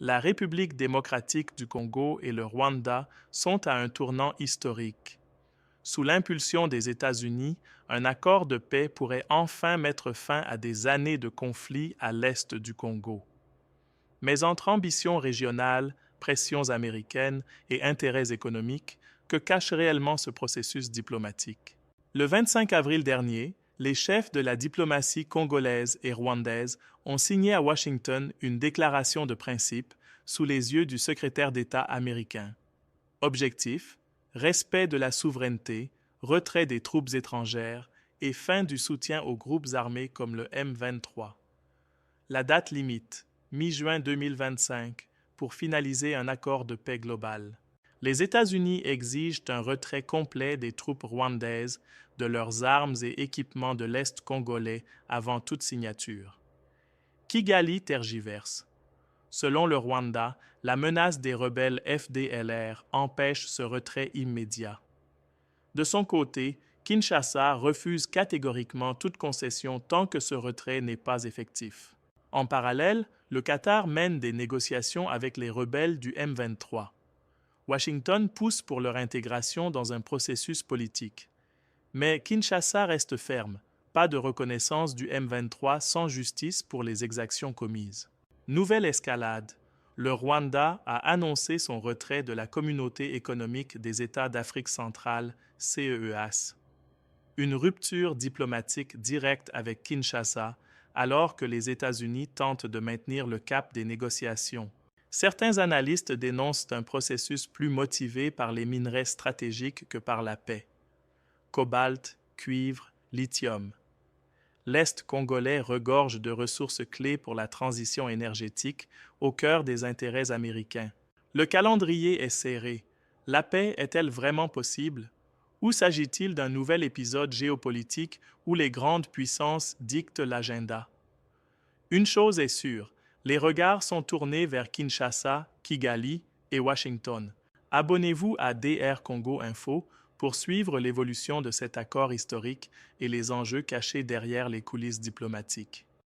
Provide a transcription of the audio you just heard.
La République démocratique du Congo et le Rwanda sont à un tournant historique. Sous l'impulsion des États-Unis, un accord de paix pourrait enfin mettre fin à des années de conflits à l'est du Congo. Mais entre ambitions régionales, pressions américaines et intérêts économiques, que cache réellement ce processus diplomatique? Le 25 avril dernier, les chefs de la diplomatie congolaise et rwandaise ont signé à Washington une déclaration de principe sous les yeux du secrétaire d'État américain. Objectif: respect de la souveraineté, retrait des troupes étrangères et fin du soutien aux groupes armés comme le M23. La date limite, mi-juin 2025, pour finaliser un accord de paix global. Les États-Unis exigent un retrait complet des troupes rwandaises, de leurs armes et équipements de l'Est congolais avant toute signature. Kigali tergiverse. Selon le Rwanda, la menace des rebelles FDLR empêche ce retrait immédiat. De son côté, Kinshasa refuse catégoriquement toute concession tant que ce retrait n'est pas effectif. En parallèle, le Qatar mène des négociations avec les rebelles du M23. Washington pousse pour leur intégration dans un processus politique. Mais Kinshasa reste ferme, pas de reconnaissance du M23 sans justice pour les exactions commises. Nouvelle escalade. Le Rwanda a annoncé son retrait de la Communauté économique des États d'Afrique centrale, CEEAS. Une rupture diplomatique directe avec Kinshasa, alors que les États-Unis tentent de maintenir le cap des négociations. Certains analystes dénoncent un processus plus motivé par les minerais stratégiques que par la paix. Cobalt, cuivre, lithium. L'Est congolais regorge de ressources clés pour la transition énergétique au cœur des intérêts américains. Le calendrier est serré. La paix est-elle vraiment possible? Ou s'agit-il d'un nouvel épisode géopolitique où les grandes puissances dictent l'agenda? Une chose est sûre, les regards sont tournés vers Kinshasa, Kigali et Washington. Abonnez-vous à DR Congo Info pour suivre l'évolution de cet accord historique et les enjeux cachés derrière les coulisses diplomatiques.